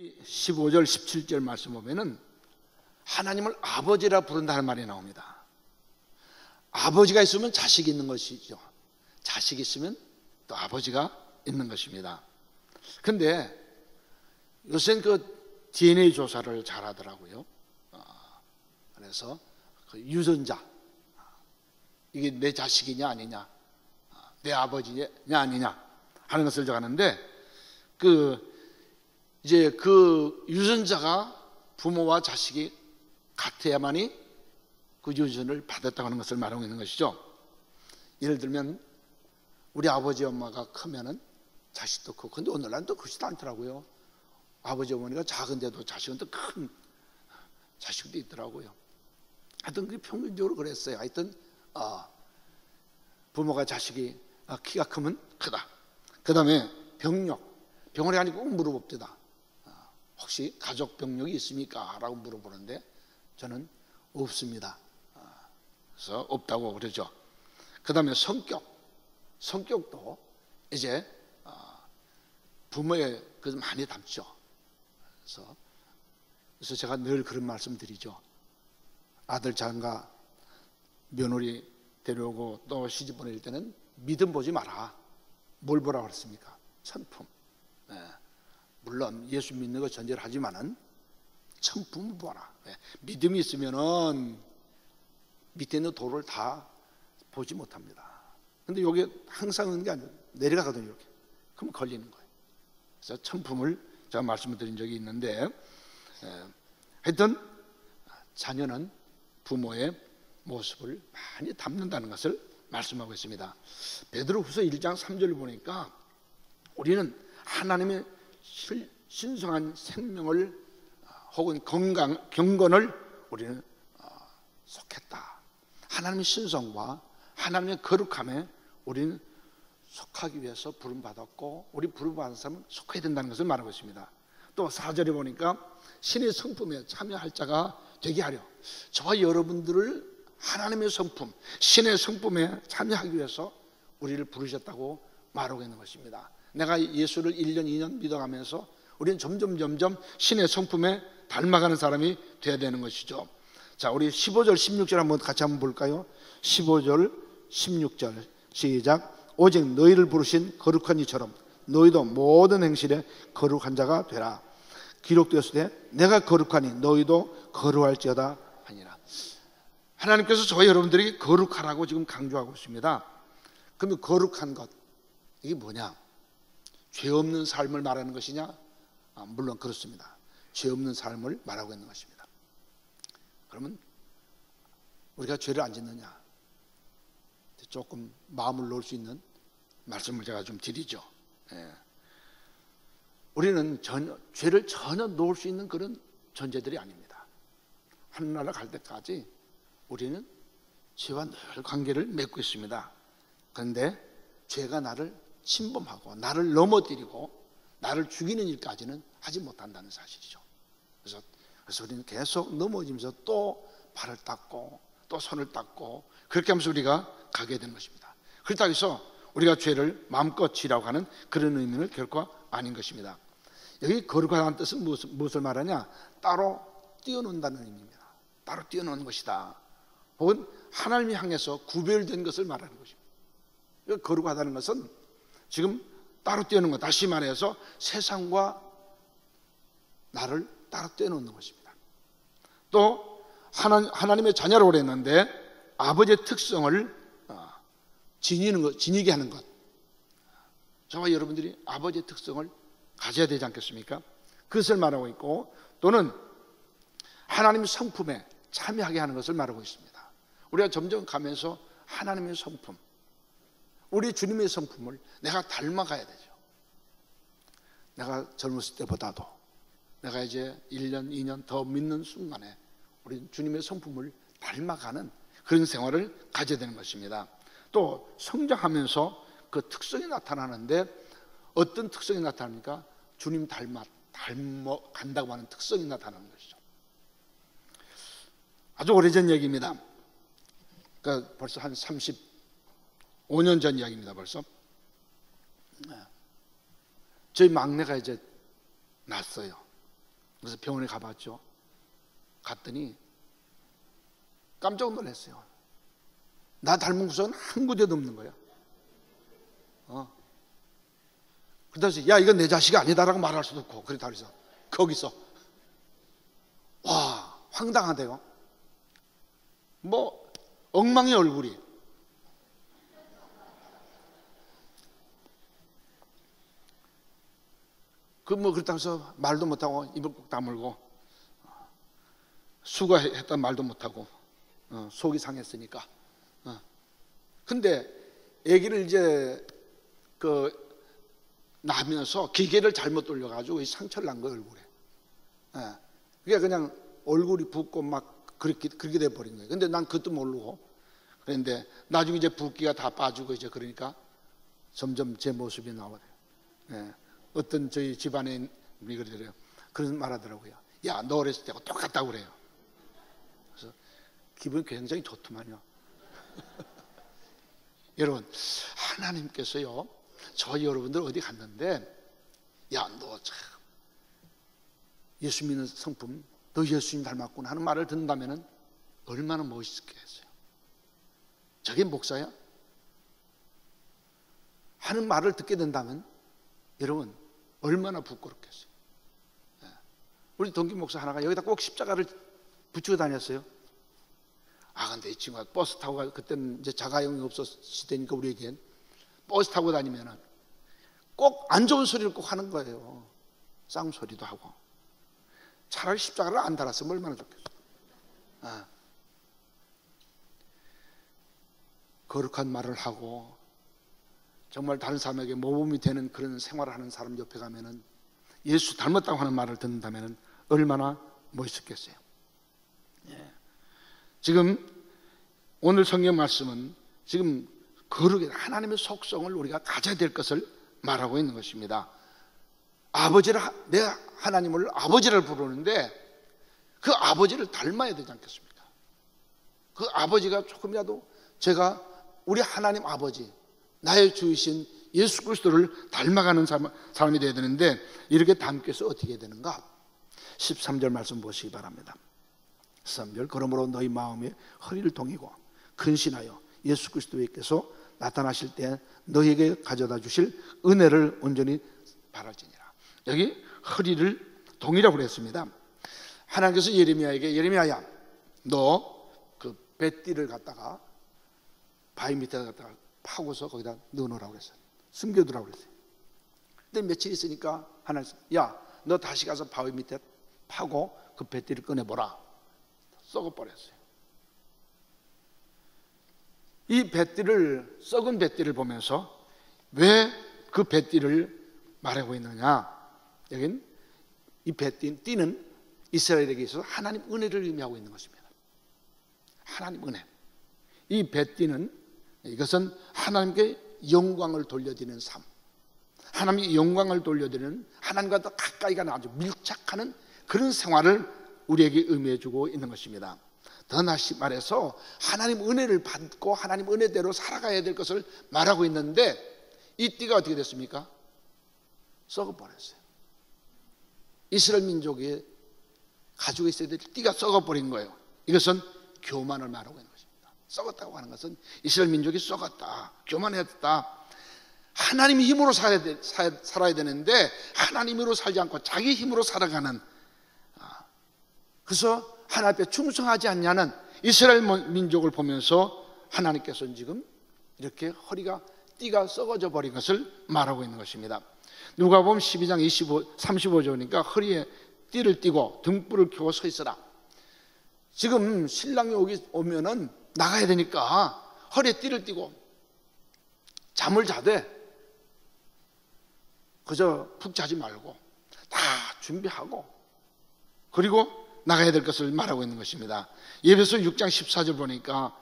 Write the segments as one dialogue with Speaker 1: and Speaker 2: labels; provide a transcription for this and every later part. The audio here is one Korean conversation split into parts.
Speaker 1: 15절 17절 말씀 보면은 하나님을 아버지라 부른다는 말이 나옵니다. 아버지가 있으면 자식이 있는 것이죠. 자식이 있으면 또 아버지가 있는 것입니다. 근데 요새는 그 DNA 조사를 잘 하더라고요. 그래서 그 유전자, 이게 내 자식이냐 아니냐, 내 아버지냐 아니냐 하는 것을 정하는데, 이제 그 유전자가 부모와 자식이 같아야만이 그 유전을 받았다고 하는 것을 말하고 있는 것이죠. 예를 들면 우리 아버지 엄마가 크면은 자식도 크고, 근데 오늘날은 또 그렇지도 않더라고요. 아버지 어머니가 작은데도 자식은 또 큰 자식도 있더라고요. 하여튼 그게 평균적으로 그랬어요. 하여튼 부모가 자식이 키가 크면 크다. 그 다음에 병원에 가니까 꼭 물어봅니다. 혹시 가족 병력이 있습니까? 라고 물어보는데 저는 없습니다. 그래서 없다고 그러죠. 그 다음에 성격도 이제 부모의 그 많이 닮죠. 그래서 제가 늘 그런 말씀 드리죠. 아들 장가 며느리 데려오고 또 시집 보낼 때는 믿음 보지 마라. 뭘 보라고 그랬습니까? 성품. 물론 예수 믿는 거 전제를 하지만은 성품을 보라. 믿음이 있으면은 밑에 있는 돌을 다 보지 못합니다. 근데 이게 항상 있는 게 아니고 내려가거든요. 이렇게. 그럼 걸리는 거예요. 그래서 성품을 제가 말씀을 드린 적이 있는데, 하여튼 자녀는 부모의 모습을 많이 담는다는 것을 말씀하고 있습니다. 베드로후서 1장 3절을 보니까 우리는 하나님의 신성한 생명을 혹은 경건을 우리는 속했다. 하나님의 신성과 하나님의 거룩함에 우리는 속하기 위해서 부름받았고, 우리 부름받은 사람은 속해야 된다는 것을 말하고 있습니다. 또 4절에 보니까 신의 성품에 참여할 자가 되게 하려, 저와 여러분들을 하나님의 성품, 신의 성품에 참여하기 위해서 우리를 부르셨다고 말하고 있는 것입니다. 내가 예수를 1년, 2년 믿어가면서 우리는 점점 신의 성품에 닮아가는 사람이 되어야 되는 것이죠. 자, 우리 15절, 16절 한번 같이 한번 볼까요? 15절, 16절 시작. 오직 너희를 부르신 거룩한 이처럼 너희도 모든 행실에 거룩한 자가 되라. 기록되었으되 내가 거룩하니 너희도 거룩할지어다 하니라. 하나님께서 저와 여러분들에게 거룩하라고 지금 강조하고 있습니다. 그러면 거룩한 것, 이게 뭐냐? 죄 없는 삶을 말하는 것이냐? 물론 그렇습니다. 죄 없는 삶을 말하고 있는 것입니다. 그러면 우리가 죄를 안 짓느냐? 조금 마음을 놓을 수 있는 말씀을 제가 좀 드리죠. 우리는 죄를 전혀 놓을 수 있는 그런 존재들이 아닙니다. 하늘나라 갈 때까지 우리는 죄와 늘 관계를 맺고 있습니다. 그런데 죄가 나를 침범하고 나를 넘어뜨리고 나를 죽이는 일까지는 하지 못한다는 사실이죠. 그래서 우리는 계속 넘어지면서 또 발을 닦고 또 손을 닦고 그렇게 하면서 우리가 가게 되는 것입니다. 그렇다고 해서 우리가 죄를 마음껏 지라고 하는 그런 의미는 결코 아닌 것입니다. 여기 거룩하다는 뜻은 무엇을 말하냐? 따로 띄어놓는다는 의미입니다. 따로 띄어놓는 것이다. 혹은 하나님을 향해서 구별된 것을 말하는 것입니다. 거룩하다는 것은 지금 따로 띄어놓는 것, 다시 말해서 세상과 나를 따로 떼어놓는 것입니다. 또 하나님의 자녀라고 그랬는데 아버지의 특성을 지니게 하는 것, 저와 여러분들이 아버지의 특성을 가져야 되지 않겠습니까? 그것을 말하고 있고, 또는 하나님의 성품에 참여하게 하는 것을 말하고 있습니다. 우리가 점점 가면서 하나님의 성품, 우리 주님의 성품을 내가 닮아가야 되죠. 내가 젊었을 때보다도 내가 이제 1년, 2년 더 믿는 순간에 우리 주님의 성품을 닮아가는 그런 생활을 가져야 되는 것입니다. 또 성장하면서 그 특성이 나타나는데 어떤 특성이 나타납니까? 주님 닮아간다고 하는 특성이 나타나는 것이죠. 아주 오래전 얘기입니다. 그러니까 벌써 한 35년 전 이야기입니다. 벌써 저희 막내가 이제 낳았어요. 그래서 병원에 가봤죠. 갔더니 깜짝 놀랐어요. 나 닮은 구석은 한 군데도 없는 거야. 그래서 야, 이건 내 자식이 아니다라고 말할 수도 없고, 그래서 거기서 와, 황당하대요. 뭐 엉망의 얼굴이. 그렇다고 해서 말도 못하고 입을 꼭 다물고 수고했단 말도 못하고 속이 상했으니까. 근데 아기를 이제 나면서 기계를 잘못 돌려가지고 상처를 난 거예요, 얼굴에. 그러니까 그냥 얼굴이 붓고 막 그렇게 돼버린 거예요. 근데 난 그것도 모르고. 그런데 나중에 이제 붓기가 다 빠지고 이제 그러니까 점점 제 모습이 나와요. 어떤 저희 집안에 우리 그러더래요. 그런 말 하더라고요. 야, 너 어렸을 때하고 똑같다고 그래요. 그래서 기분이 굉장히 좋더만요. 여러분, 하나님께서요, 저희 여러분들 어디 갔는데, 야, 너 참 예수 믿는 성품, 너 예수님 닮았구나 하는 말을 듣는다면 얼마나 멋있겠어요. 저게 목사야? 하는 말을 듣게 된다면 여러분 얼마나 부끄럽겠어요. 우리 동기 목사 하나가 여기다 꼭 십자가를 붙이고 다녔어요. 근데 이 친구가 버스 타고 그때는 이제 자가용이 없었으니까 우리에겐 버스 타고 다니면은 꼭 안 좋은 소리를 꼭 하는 거예요. 쌍소리도 하고. 차라리 십자가를 안 달았으면 얼마나 좋겠어요. 거룩한 말을 하고 정말 다른 사람에게 모범이 되는 그런 생활을 하는 사람 옆에 가면은 예수 닮았다고 하는 말을 듣는다면 얼마나 멋있었겠어요. 지금 오늘 성경 말씀은 지금 거룩의 하나님의 속성을 우리가 가져야 될 것을 말하고 있는 것입니다. 내 하나님을 아버지를 부르는데 그 아버지를 닮아야 되지 않겠습니까? 그 아버지가 조금이라도 제가 우리 하나님 아버지, 나의 주이신 예수 그리스도를 닮아가는 사람이 되어야 되는데, 이렇게 닮기 위해서 어떻게 해야 되는가? 13절 말씀 보시기 바랍니다. 13절, 그러므로 너희 마음에 허리를 동이고 근신하여 예수 그리스도께서 나타나실 때 너희에게 가져다 주실 은혜를 온전히 바랄지니라. 여기 허리를 동이라고 그랬습니다. 하나님께서 예레미야에게, 예레미야야, 너 그 뱃띠를 갖다가 바위 밑에 갖다가 파고서 거기다 넣어놓으라고 그랬어요. 숨겨두라고 그랬어요. 근데 며칠 있으니까 하나님, 야, 너 다시 가서 바위 밑에 파고 그 뱃띠를 꺼내보라. 썩어버렸어요. 이 뱃띠를, 썩은 뱃띠를 보면서 왜 그 뱃띠를 말하고 있느냐? 여긴 이 띠는 이스라엘에게 있어서 하나님 은혜를 의미하고 있는 것입니다. 하나님 은혜. 이 뱃띠는, 이것은 하나님께 영광을 돌려드리는 삶, 하나님께 영광을 돌려드리는, 하나님과 더 가까이 가는 아주 밀착하는 그런 생활을 우리에게 의미해주고 있는 것입니다. 더 나시 말해서 하나님 은혜를 받고 하나님 은혜대로 살아가야 될 것을 말하고 있는데, 이 띠가 어떻게 됐습니까? 썩어버렸어요. 이스라엘 민족이 가지고 있어야 될 띠가 썩어버린 거예요. 이것은 교만을 말하고 있는 것입니다. 썩었다고 하는 것은 이스라엘 민족이 썩었다, 교만했다. 하나님의 힘으로 살아야 되는데 하나님으로 살지 않고 자기 힘으로 살아가는, 그래서 하나님 앞에 충성하지 않냐는 이스라엘 민족을 보면서 하나님께서는 지금 이렇게 띠가 썩어져 버린 것을 말하고 있는 것입니다. 누가복음 12장 35절이니까 허리에 띠를 띠고 등불을 켜고 서 있어라. 지금 신랑이 오면은 나가야 되니까 허리에 띠를 띠고 잠을 자되 그저 푹 자지 말고 다 준비하고 그리고 나가야 될 것을 말하고 있는 것입니다. 에베소 6장 14절 보니까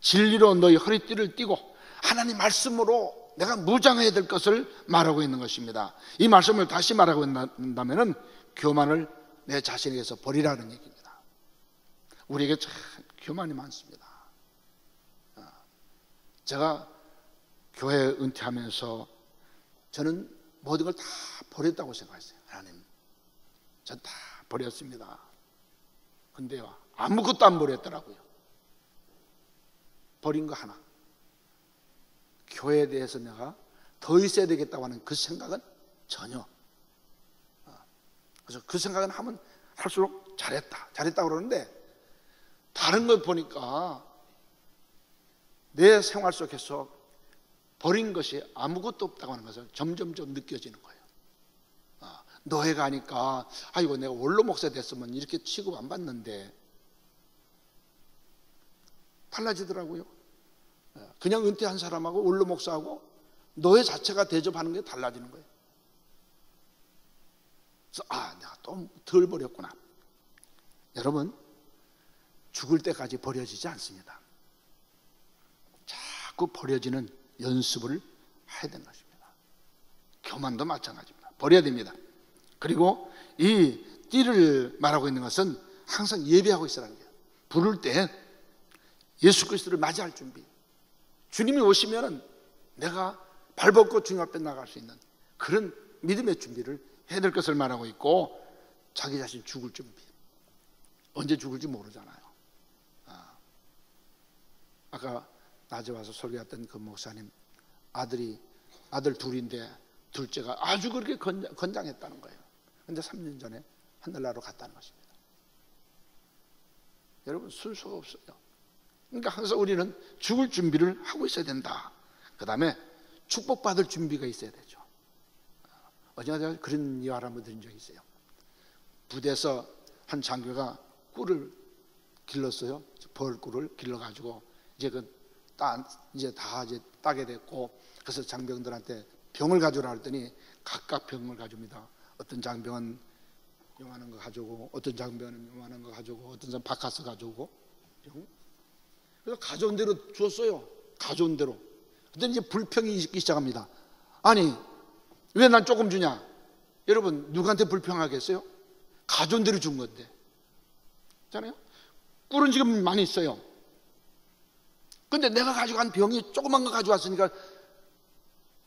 Speaker 1: 진리로 너희 허리띠를 띠고 하나님 말씀으로 내가 무장해야 될 것을 말하고 있는 것입니다. 이 말씀을 다시 말하고 있다면 교만을 내 자신에게서 버리라는 얘기입니다. 우리에게 참 교만이 많습니다. 제가 교회 은퇴하면서 저는 모든 걸 다 버렸다고 생각했어요. 하나님, 전 다 버렸습니다. 근데요, 아무것도 안 버렸더라고요. 버린 거 하나. 교회에 대해서 내가 더 있어야 되겠다고 하는 그 생각은 전혀. 그래서 그 생각은 하면 할수록 잘했다 그러는데, 다른 걸 보니까 내 생활 속에서 버린 것이 아무것도 없다고 하는 것을 점점점 느껴지는 거예요. 노예 가니까 아이고 내가 원로 목사 됐으면 이렇게 취급 안 받는데, 달라지더라고요. 그냥 은퇴한 사람하고 원로 목사하고 노예 자체가 대접하는 게 달라지는 거예요. 그래서 내가 또 덜 버렸구나. 여러분, 죽을 때까지 버려지지 않습니다. 자꾸 버려지는 연습을 해야 되는 것입니다. 교만도 마찬가지입니다. 버려야 됩니다. 그리고 이 띠를 말하고 있는 것은 항상 예배하고 있으라는 거예요. 부를 때 예수 그리스도를 맞이할 준비. 주님이 오시면은 내가 발벗고 주님 앞에 나갈 수 있는 그런 믿음의 준비를 해야 될 것을 말하고 있고, 자기 자신 죽을 준비. 언제 죽을지 모르잖아요. 아까 낮에 와서 설교했던 그 목사님, 아들 둘인데 둘째가 아주 그렇게 건장했다는 거예요. 근데 3년 전에 하늘나라로 갔다는 것입니다. 여러분, 순서가 없어요. 그러니까 항상 우리는 죽을 준비를 하고 있어야 된다. 그 다음에 축복받을 준비가 있어야 되죠. 어제 제가 그런 이야기를 한번 드린 적이 있어요. 부대에서 한 장교가 꿀을 길렀어요. 벌꿀을 길러가지고 이제 이제 다 따게 됐고, 그래서 장병들한테 병을 가져오라 했더니 각각 병을 가져옵니다. 어떤 장병은 요만한 거 가져오고, 어떤 장병은 요만한 거 가져오고, 어떤 사람은 바카스 가져오고. 그래서 가져온 대로 줬어요. 가져온 대로. 근데 이제 불평이 있기 시작합니다. 아니, 왜 난 조금 주냐? 여러분, 누구한테 불평하겠어요? 가져온 대로 준 건데. 잖아요? 꿀은 지금 많이 있어요. 근데 내가 가져간 병이 조그만 거 가져왔으니까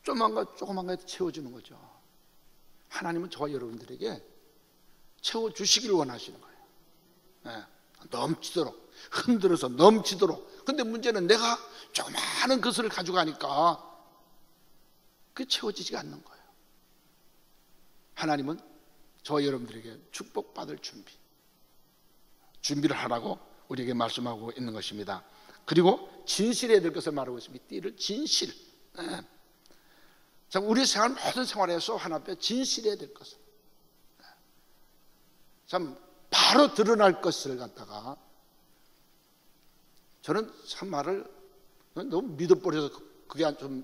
Speaker 1: 조그만 거에 채워주는 거죠. 하나님은 저와 여러분들에게 채워주시기를 원하시는 거예요. 네. 넘치도록, 흔들어서 넘치도록. 근데 문제는 내가 조그마한 것을 가져가니까 그게 채워지지가 않는 거예요. 하나님은 저와 여러분들에게 축복받을 준비를 하라고 우리에게 말씀하고 있는 것입니다. 그리고 진실해야 될 것을 말하고 있습니다. 띠를 진실. 네. 자, 우리 생활 모든 생활에서 하나 앞에 진실해야 될 것을, 참 바로 드러날 것을 갖다가, 저는 참 말을 너무 믿어버려서 그게 좀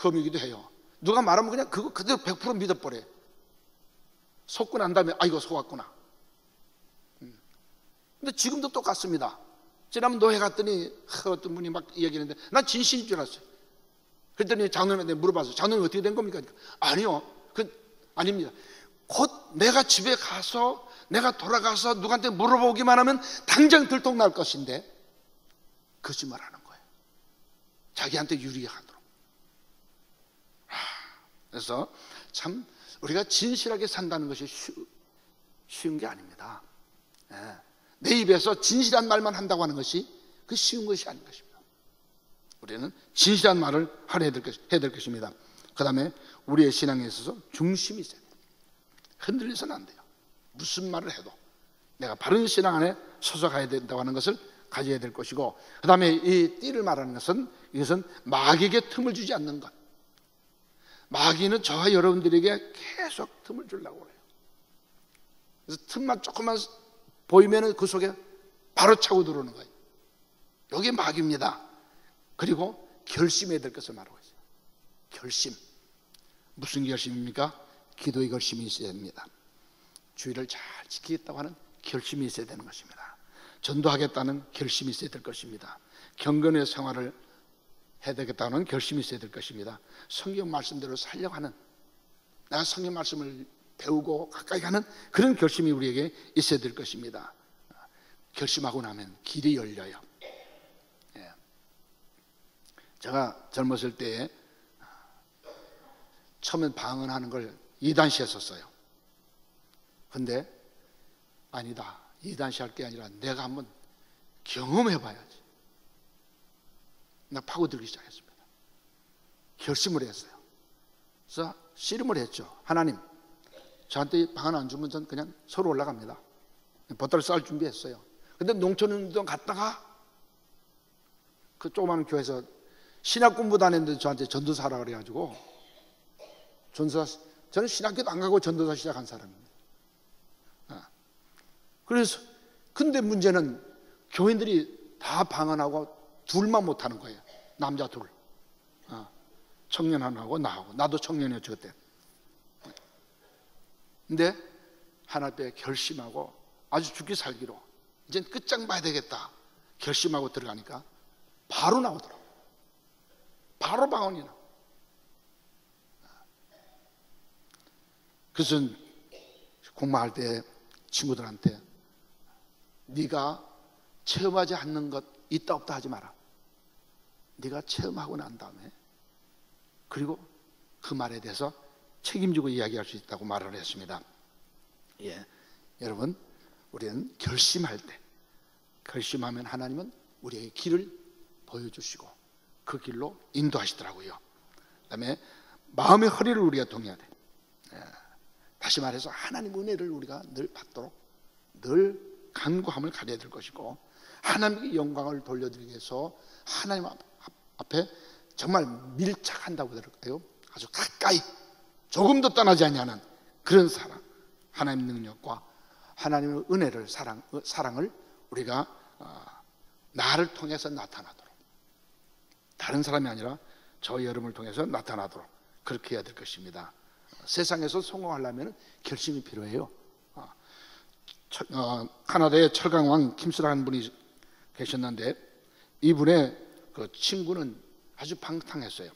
Speaker 1: 험이기도 해요. 누가 말하면 그냥 그거 그대로 100% 믿어버려요. 속고 난 다음에 이거 속았구나. 근데 지금도 똑같습니다. 지난번 노예 갔더니 어떤 분이 막 얘기했는데 난 진실인 줄 알았어요. 그랬더니 장로님한테 물어봤어요. 장로님 어떻게 된 겁니까? 아니요, 아닙니다. 곧 내가 집에 가서 내가 돌아가서 누구한테 물어보기만 하면 당장 들통날 것인데 거짓말하는 거예요. 자기한테 유리하도록. 그래서 참 우리가 진실하게 산다는 것이 쉬운 게 아닙니다. 내 입에서 진실한 말만 한다고 하는 것이 그 쉬운 것이 아닌 것입니다. 우리는 진실한 말을 해야 될 것입니다. 그 다음에 우리의 신앙에 있어서 중심이 있어야 돼요. 흔들려서는 안 돼요. 무슨 말을 해도 내가 바른 신앙 안에 서서 가야 된다고 하는 것을 가져야 될 것이고, 그 다음에 이 띠를 말하는 것은, 이것은 마귀에게 틈을 주지 않는 것. 마귀는 저와 여러분들에게 계속 틈을 주려고 그래요. 그래서 틈만 조금만 보이면 그 속에 바로 차고 들어오는 거예요. 이게 마귀입니다. 그리고 결심해야 될 것을 말하고 있어요. 결심. 무슨 결심입니까? 기도의 결심이 있어야 됩니다. 주의를 잘 지키겠다고 하는 결심이 있어야 되는 것입니다. 전도하겠다는 결심이 있어야 될 것입니다. 경건의 생활을 해야 되겠다는 결심이 있어야 될 것입니다. 성경 말씀대로 살려고 하는, 내가 성경 말씀을 배우고 가까이 가는 그런 결심이 우리에게 있어야 될 것입니다. 결심하고 나면 길이 열려요. 제가 젊었을 때 처음엔 방언하는 걸 2단시 했었어요. 근데 아니다, 이단시할 게 아니라 내가 한번 경험해봐야지. 나 파고들기 시작했습니다. 결심을 했어요. 그래서 씨름을 했죠. 하나님, 저한테 방 하나 안 주면 전 그냥 서로 올라갑니다. 보따리 쌀 준비했어요. 근데 농촌운동 갔다가 그 조그마한 교회에서 신학 공부도 안 했는데 저한테 전도사 하라 그래가지고 전도사, 저는 신학교도 안 가고 전도사 시작한 사람입니다. 그래서 근데 문제는 교인들이 다 방언하고 둘만 못하는 거예요. 남자 둘. 청년 하나하고 나하고. 나도 청년이었죠 그때. 근데 하나님 앞에 결심하고 아주 죽기 살기로 이제 끝장 봐야 되겠다 결심하고 들어가니까 바로 나오더라고요. 바로 방언이 나와. 그래서 공부할 때 친구들한테 네가 체험하지 않는 것 있다 없다 하지 마라. 네가 체험하고 난 다음에 그리고 그 말에 대해서 책임지고 이야기할 수 있다고 말을 했습니다. 예, 여러분, 우리는 결심할 때, 결심하면 하나님은 우리에게 길을 보여주시고 그 길로 인도하시더라고요. 그다음에 마음의 허리를 우리가 동해야 돼. 예, 다시 말해서 하나님 은혜를 우리가 늘 받도록 늘 간구함을 가져야 될 것이고, 하나님께 영광을 돌려드리기 위해서 하나님 앞에 정말 밀착한다고 그럴까요? 아주 가까이 조금도 떠나지 아니하는 그런 사랑, 하나님 능력과 하나님의 은혜를 사랑을 우리가 나를 통해서 나타나도록, 다른 사람이 아니라 저 여러분을 통해서 나타나도록 그렇게 해야 될 것입니다. 세상에서 성공하려면 결심이 필요해요. 카나다의 철강왕 킴스라는 분이 계셨는데 이분의 그 친구는 아주 방탕했어요.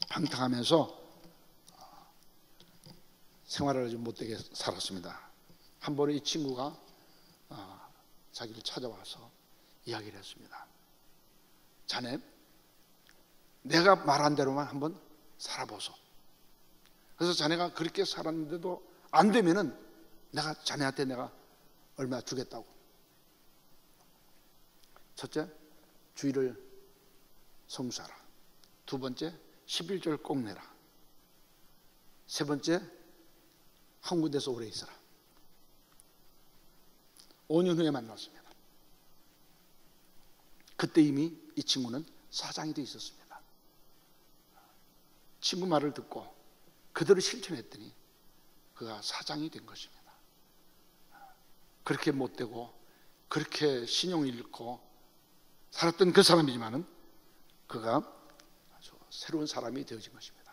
Speaker 1: 방탕하면서 생활을 아주 못되게 살았습니다. 한 번에 이 친구가 자기를 찾아와서 이야기를 했습니다. 자네, 내가 말한 대로만 한번 살아보소. 그래서 자네가 그렇게 살았는데도 안 되면은 내가 자네한테 내가 얼마 주겠다고. 첫째, 주일을 성수하라. 두 번째, 11절 꼭 내라. 세 번째, 한 군데서 오래 있어라. 5년 후에 만났습니다. 그때 이미 이 친구는 사장이 되어 있었습니다. 친구 말을 듣고 그대로 실천했더니 그가 사장이 된 것입니다. 그렇게 못되고 그렇게 신용을 잃고 살았던 그 사람이지만은 그가 아주 새로운 사람이 되어진 것입니다.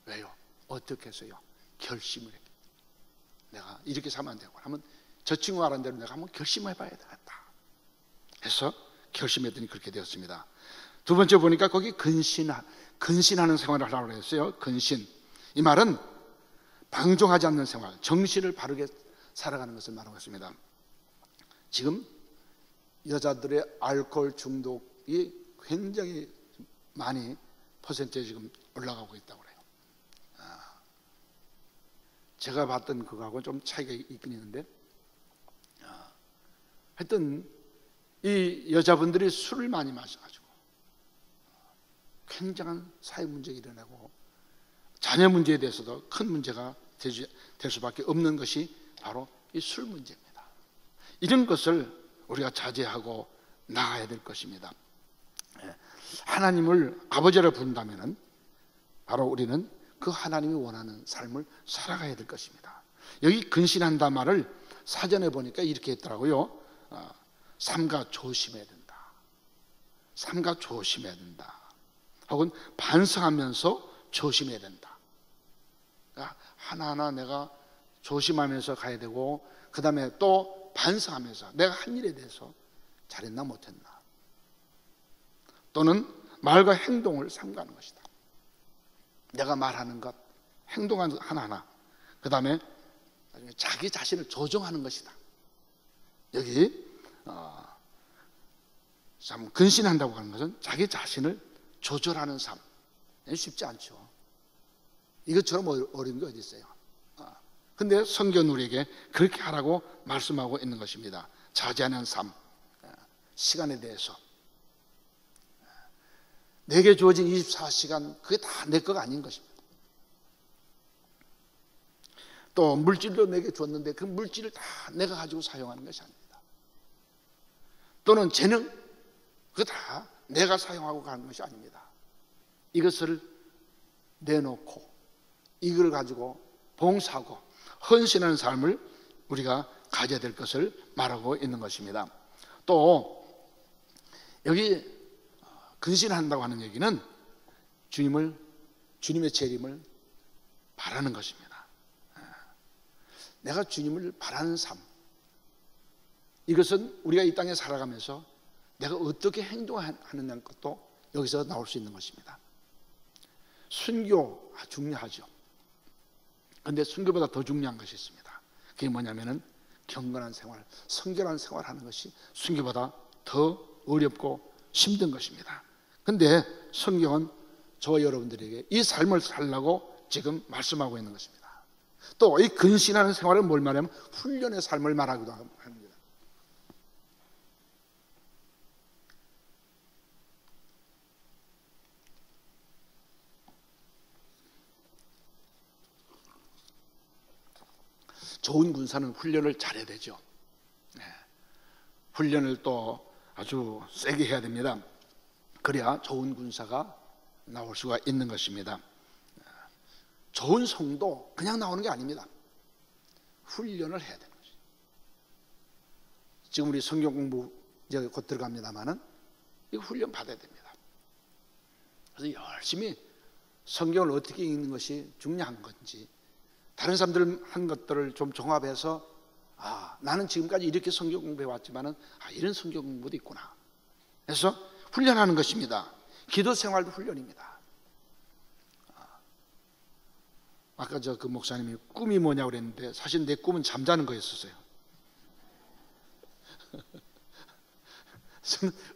Speaker 1: 왜요? 어떻게 해서요? 결심을 했기. 내가 이렇게 살면 안 되고 하면 저 친구가 말한 대로 내가 한번 결심해 봐야 되겠다 해서 결심했더니 그렇게 되었습니다. 두 번째 보니까 거기 근신하는 생활을 하라고 했어요. 근신. 이 말은 방종하지 않는 생활, 정신을 바르게 살아가는 것을 말하고 있습니다. 지금 여자들의 알코올 중독이 굉장히 많이 퍼센트에 지금 올라가고 있다고 그래요. 제가 봤던 그거하고 좀 차이가 있긴 있는데, 하여튼 이 여자분들이 술을 많이 마셔가지고 굉장한 사회 문제가 일어나고 자녀 문제에 대해서도 큰 문제가 될 수밖에 없는 것이 바로 이 술 문제입니다. 이런 것을 우리가 자제하고 나가야 될 것입니다. 하나님을 아버지라 부른다면 바로 우리는 그 하나님이 원하는 삶을 살아가야 될 것입니다. 여기 근신한다 말을 사전에 보니까 이렇게 했더라고요. 삼가 조심해야 된다. 삼가 조심해야 된다. 혹은 반성하면서 조심해야 된다. 그러니까 하나하나 내가 조심하면서 가야 되고, 그 다음에 또 반성하면서 내가 한 일에 대해서 잘했나 못했나, 또는 말과 행동을 삼가는 것이다. 내가 말하는 것, 행동하는 하나하나, 그 다음에 자기 자신을 조정하는 것이다. 여기 참 근신한다고 하는 것은 자기 자신을 조절하는 삶. 쉽지 않죠. 이것처럼 어려운 게 어디 있어요. 근데 성경은 우리에게 그렇게 하라고 말씀하고 있는 것입니다. 자제하는 삶, 시간에 대해서. 내게 주어진 24시간, 그게 다 내 거가 아닌 것입니다. 또 물질도 내게 줬는데 그 물질을 다 내가 가지고 사용하는 것이 아닙니다. 또는 재능, 그거 다 내가 사용하고 가는 것이 아닙니다. 이것을 내놓고 이걸 가지고 봉사하고 헌신하는 삶을 우리가 가져야 될 것을 말하고 있는 것입니다. 또 여기 근신한다고 하는 얘기는 주님의 재림을 바라는 것입니다. 내가 주님을 바라는 삶, 이것은 우리가 이 땅에 살아가면서 내가 어떻게 행동하느냐는 것도 여기서 나올 수 있는 것입니다. 순교 중요하죠. 그런데 순교보다 더 중요한 것이 있습니다. 그게 뭐냐면은 경건한 생활, 성결한 생활하는 것이 순교보다 더 어렵고 힘든 것입니다. 그런데 성경은 저와 여러분들에게 이 삶을 살라고 지금 말씀하고 있는 것입니다. 또 이 근신하는 생활을 뭘 말하면 훈련의 삶을 말하기도 합니다. 좋은 군사는 훈련을 잘해야 되죠. 훈련을 또 아주 세게 해야 됩니다. 그래야 좋은 군사가 나올 수가 있는 것입니다. 좋은 성도 그냥 나오는 게 아닙니다. 훈련을 해야 되는 것이죠. 지금 우리 성경 공부 이제 곧 들어갑니다만은 이거 훈련 받아야 됩니다. 그래서 열심히 성경을 어떻게 읽는 것이 중요한 건지, 다른 사람들 한 것들을 좀 종합해서 나는 지금까지 이렇게 성경 공부해 왔지만은 이런 성경 공부도 있구나. 그래서 훈련하는 것입니다. 기도 생활도 훈련입니다. 아까 그 목사님이 꿈이 뭐냐고 그랬는데 사실 내 꿈은 잠자는 거였었어요.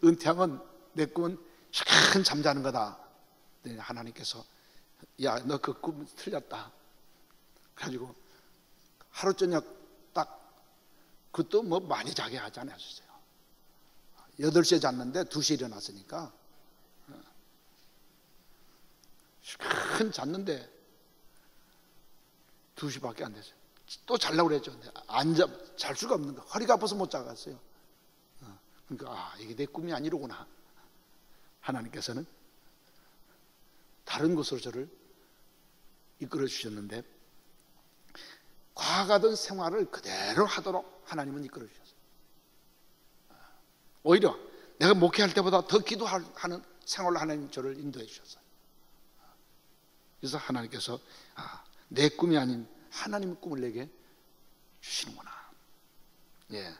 Speaker 1: 은퇴하면 내 꿈은 시간 잠자는 거다. 하나님께서 야, 너 그 꿈 틀렸다. 그래가지고 하루 저녁 딱, 그것도 뭐 많이 자게 하지 않았어요. 8시에 잤는데 2시에 일어났으니까 시간 잤는데 2시밖에 안 됐어요. 또 자려고 그랬죠. 잘 수가 없는 거. 허리가 아파서 못 자갔어요. 그러니까 이게 내 꿈이 아니로구나. 하나님께서는 다른 곳으로 저를 이끌어 주셨는데 과거하던 생활을 그대로 하도록 하나님은 이끌어 주셨어요. 오히려 내가 목회할 때보다 더 기도하는 생활로 하나님 저를 인도해 주셨어요. 그래서 하나님께서 내 꿈이 아닌 하나님의 꿈을 내게 주시는구나. 예.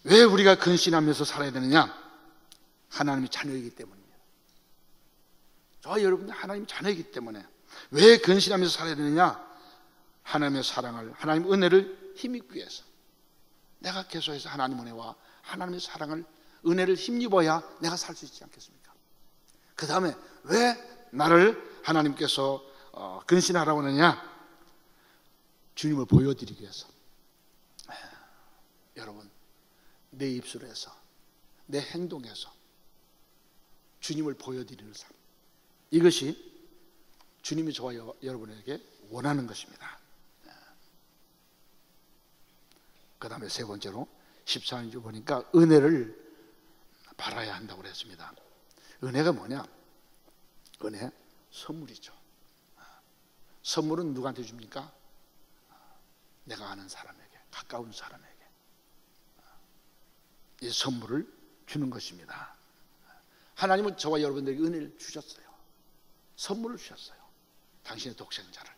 Speaker 1: 왜 우리가 근신하면서 살아야 되느냐? 하나님의 자녀이기 때문입니다. 저와 여러분들 하나님의 자녀이기 때문에. 왜 근신하면서 살아야 되느냐? 하나님의 사랑을, 하나님의 은혜를 힘입기 위해서. 내가 계속해서 하나님 은혜와 하나님의 사랑을, 은혜를 힘입어야 내가 살 수 있지 않겠습니까? 그 다음에 왜 나를 하나님께서 근신하라고 하느냐? 주님을 보여드리기 위해서. 여러분, 내 입술에서, 내 행동에서 주님을 보여드리는 삶, 이것이 주님이 저와 여러분에게 원하는 것입니다. 그 다음에 세 번째로 14절 보니까 은혜를 바라야 한다고 그랬습니다. 은혜가 뭐냐? 은혜, 선물이죠. 선물은 누구한테 줍니까? 내가 아는 사람에게, 가까운 사람에게 이 선물을 주는 것입니다. 하나님은 저와 여러분들에게 은혜를 주셨어요. 선물을 주셨어요. 당신의 독생자를.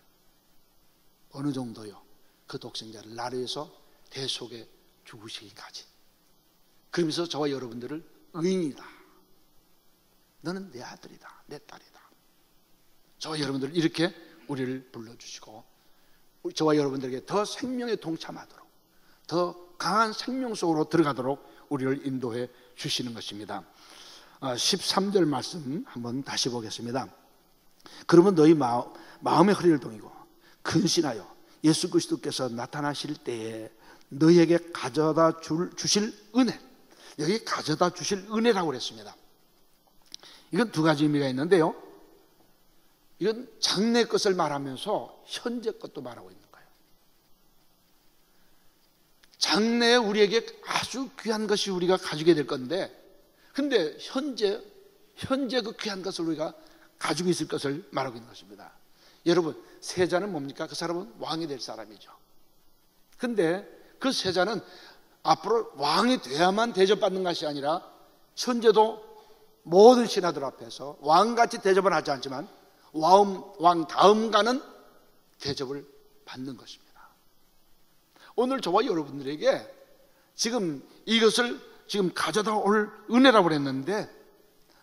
Speaker 1: 어느 정도요? 그 독생자를 나를 위해서 대속에 죽으시기까지. 그러면서 저와 여러분들을 의인이다, 너는 내 아들이다, 내 딸이다, 저와 여러분들을 이렇게 우리를 불러주시고 저와 여러분들에게 더 생명에 동참하도록, 더 강한 생명 속으로 들어가도록 우리를 인도해 주시는 것입니다. 13절 말씀 한번 다시 보겠습니다. 그러면 너희 마음의 허리를 동이고 근신하여 예수 그리스도께서 나타나실 때에 너희에게 가져다 주실 은혜, 여기 가져다 주실 은혜라고 그랬습니다. 이건 두 가지 의미가 있는데요, 이건 장래 것을 말하면서 현재 것도 말하고 있는 거예요. 장래에 우리에게 아주 귀한 것이 우리가 가지게 될 건데, 근데 현재 그 귀한 것을 우리가 가지고 있을 것을 말하고 있는 것입니다. 여러분, 세자는 뭡니까? 그 사람은 왕이 될 사람이죠. 근데 그 세자는 앞으로 왕이 돼야만 대접받는 것이 아니라 현재도 모든 신하들 앞에서 왕같이 대접을 하지 않지만 왕 다음가는 대접을 받는 것입니다. 오늘 저와 여러분들에게 지금 이것을 지금 가져다 올 은혜라고 그랬는데,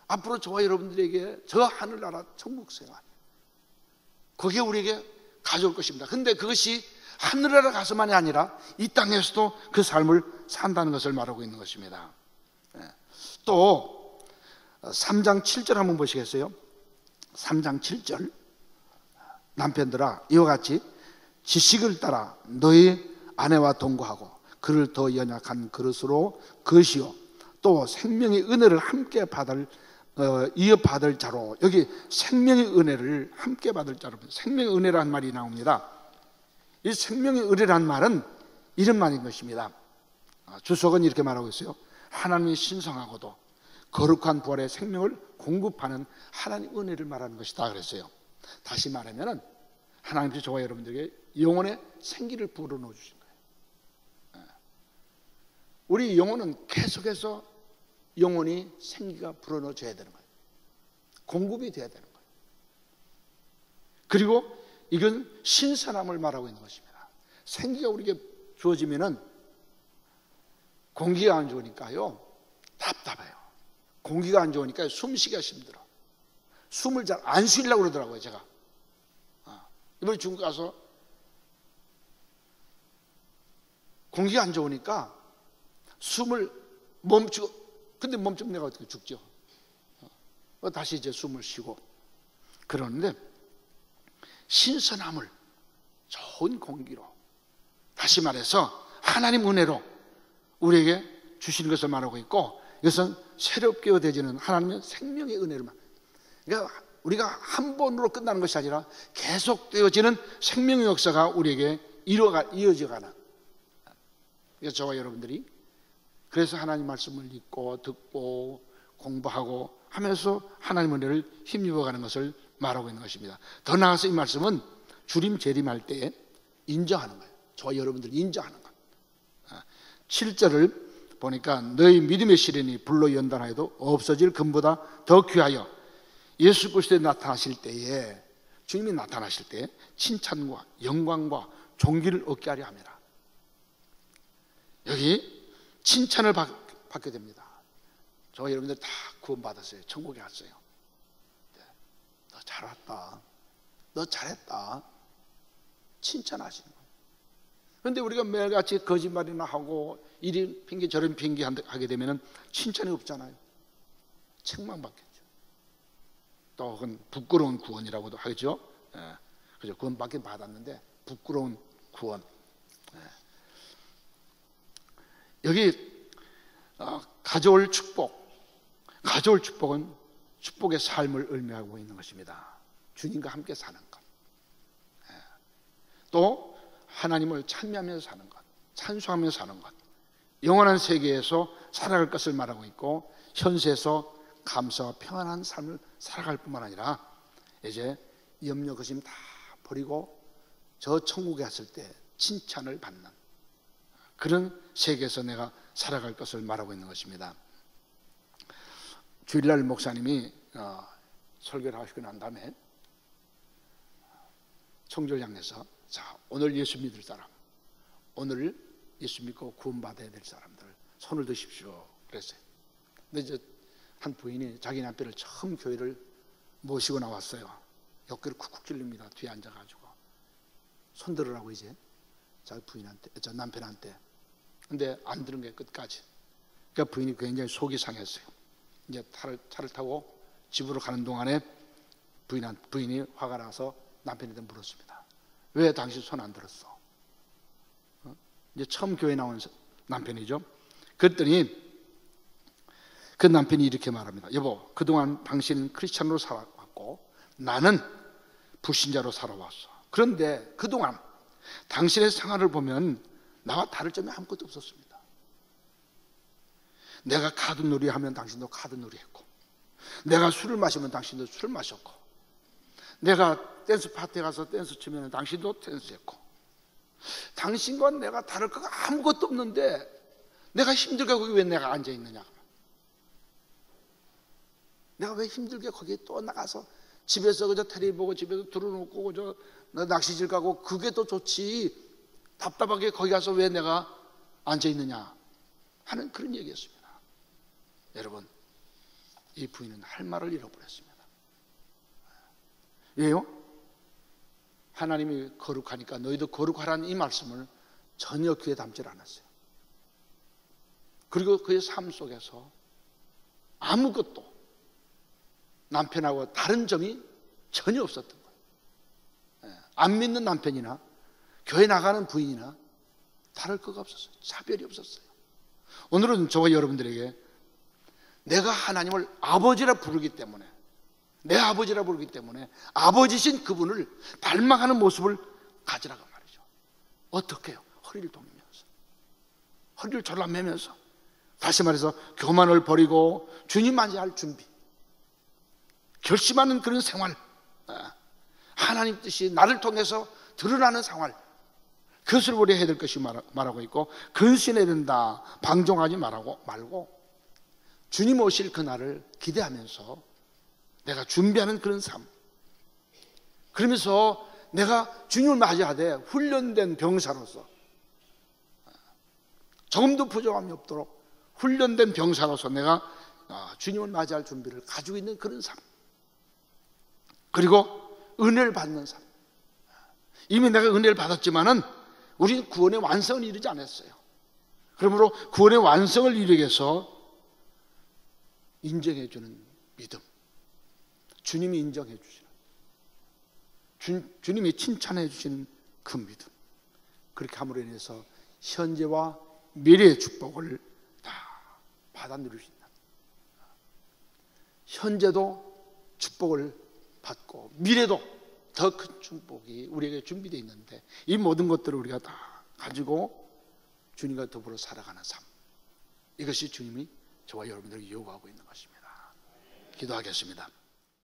Speaker 1: 앞으로 저와 여러분들에게 저 하늘나라 천국 생활, 그게 우리에게 가져올 것입니다. 근데 그것이 하늘나라 가서만이 아니라 이 땅에서도 그 삶을 산다는 것을 말하고 있는 것입니다. 또 3장 7절 한번 보시겠어요? 3장 7절, 남편들아 이와 같이 지식을 따라 너희 아내와 동거하고 그를 더 연약한 그릇으로 것이요 또 생명의 은혜를 함께 이어 받을 자로, 여기 생명의 은혜를 함께 받을 자로, 생명의 은혜라는 말이 나옵니다. 이 생명의 은혜라는 말은 이런 말인 것입니다. 주석은 이렇게 말하고 있어요. 하나님이 신성하고도 거룩한 부활의 생명을 공급하는 하나님의 은혜를 말하는 것이다 그랬어요. 다시 말하면 하나님께서 저와 여러분들에게 영혼의 생기를 불어넣어 주신 거예요. 우리 영혼은 계속해서 영혼이 생기가 불어넣어져야 되는 거예요. 공급이 돼야 되는 거예요. 그리고 이건 신선함을 말하고 있는 것입니다. 생기가 우리에게 주어지면은 공기가 안 좋으니까요 답답해요. 공기가 안 좋으니까 숨쉬기가 힘들어. 숨을 잘 안 쉬려고 그러더라고요. 제가 이번에 중국 가서 공기가 안 좋으니까 숨을 멈추고, 근데 멈추면 내가 어떻게 죽죠. 다시 이제 숨을 쉬고 그러는데, 신선함을 좋은 공기로, 다시 말해서 하나님 은혜로 우리에게 주시는 것을 말하고 있고, 이것은 새롭게 얻어지는 하나님의 생명의 은혜를 말. 그러니까 우리가 한 번으로 끝나는 것이 아니라 계속되어지는 생명의 역사가 우리에게 이어져가는. 그래서 저와 여러분들이 그래서 하나님 말씀을 읽고 듣고 공부하고 하면서 하나님 은혜를 힘입어가는 것을 말하고 있는 것입니다. 더 나아가서 이 말씀은 주림 재림할 때에 인정하는 거예요. 저와 여러분들 인정하는 거예요. 7절을 보니까 너희 믿음의 시련이 불로 연단하여도 없어질 금보다 더 귀하여 예수 그리스도에 나타나실 때에, 주님이 나타나실 때에 칭찬과 영광과 존귀를 얻게 하려 함이라. 여기 칭찬을 받게 됩니다. 저와 여러분들 다 구원받았어요. 천국에 갔어요. 너 잘 왔다, 너 잘했다, 칭찬하시는 거예요. 그런데 우리가 매일같이 거짓말이나 하고 이리 핑계 저런 핑계 하게 되면 칭찬이 없잖아요. 책망받겠죠. 또 그건 부끄러운 구원이라고도 하죠. 그죠? 구원 받긴 받았는데 부끄러운 구원. 여기 가져올 축복은 축복의 삶을 의미하고 있는 것입니다. 주님과 함께 사는 것, 또 하나님을 찬미하면서 사는 것, 찬송하면서 사는 것, 영원한 세계에서 살아갈 것을 말하고 있고, 현세에서 감사와 평안한 삶을 살아갈 뿐만 아니라 이제 염려 근심 다 버리고 저 천국에 갔을 때 칭찬을 받는 그런 세계에서 내가 살아갈 것을 말하고 있는 것입니다. 주일날 목사님이 설교를 하시고 난 다음에 청절 향해서, 자, 오늘 예수 믿을 사람, 오늘 예수 믿고 구원받아야 될 사람들 손을 드십시오 그랬어요. 근데 이제 한 부인이 자기 남편을 처음 교회를 모시고 나왔어요. 어깨를 쿡쿡 찔립니다. 뒤에 앉아가지고 손 들으라고 이제 자기 부인한테, 저 남편한테. 근데 안 들은 게 끝까지. 그러니까 부인이 굉장히 속이 상했어요. 이제 차를 타고 집으로 가는 동안에 부인이 화가 나서 남편한테 물었습니다. 왜 당신 손 안 들었어? 이제 처음 교회 나온 남편이죠. 그랬더니 그 남편이 이렇게 말합니다. 여보, 그동안 당신은 크리스찬으로 살아왔고 나는 불신자로 살아왔어. 그런데 그동안 당신의 생활을 보면 나와 다를 점이 아무것도 없었습니다. 내가 카드놀이 하면 당신도 카드놀이 했고, 내가 술을 마시면 당신도 술 마셨고, 내가 댄스 파티에 가서 댄스 치면 당신도 댄스했고, 당신과 내가 다를 거가 아무것도 없는데 내가 힘들게 거기 왜 내가 앉아있느냐? 내가 왜 힘들게 거기에 또 나가서 집에서 그저 텔레비 보고 집에서 들어놓고 그저 낚시질 가고 그게 더 좋지, 답답하게 거기 가서 왜 내가 앉아있느냐 하는 그런 얘기였습니다. 여러분, 이 부인은 할 말을 잃어버렸습니다. 왜요? 하나님이 거룩하니까 너희도 거룩하라는 이 말씀을 전혀 귀에 담질 않았어요. 그리고 그의 삶 속에서 아무것도 남편하고 다른 점이 전혀 없었던 거예요. 안 믿는 남편이나 교회 나가는 부인이나 다를 거가 없었어요. 차별이 없었어요. 오늘은 저와 여러분들에게 내가 하나님을 아버지라 부르기 때문에, 내 아버지라 부르기 때문에 아버지신 그분을 닮아가는 모습을 가지라고 말이죠. 어떻게 해요? 허리를 동이면서, 허리를 졸라매면서, 다시 말해서 교만을 버리고 주님 맞이할 준비, 결심하는 그런 생활, 하나님 뜻이 나를 통해서 드러나는 생활, 그것을 우리가 해야 될 것이 말하고 있고, 근신해야 된다, 방종하지 말고 주님 오실 그날을 기대하면서 내가 준비하는 그런 삶, 그러면서 내가 주님을 맞이하되 훈련된 병사로서, 조금도 부족함이 없도록 훈련된 병사로서 내가 주님을 맞이할 준비를 가지고 있는 그런 삶, 그리고 은혜를 받는 삶. 이미 내가 은혜를 받았지만은 우리는 구원의 완성을 이루지 않았어요. 그러므로 구원의 완성을 이루기 위해서 인정해 주는 믿음, 주님이 인정해 주시는, 주님이 칭찬해 주시는 그 믿음, 그렇게 함으로 인해서 현재와 미래의 축복을 다 받아 누릴 수 있다. 현재도 축복을 받고 미래도 더 큰 축복이 우리에게 준비되어 있는데, 이 모든 것들을 우리가 다 가지고 주님과 더불어 살아가는 삶, 이것이 주님이 저와 여러분들에게 요구하고 있는 것입니다. 기도하겠습니다.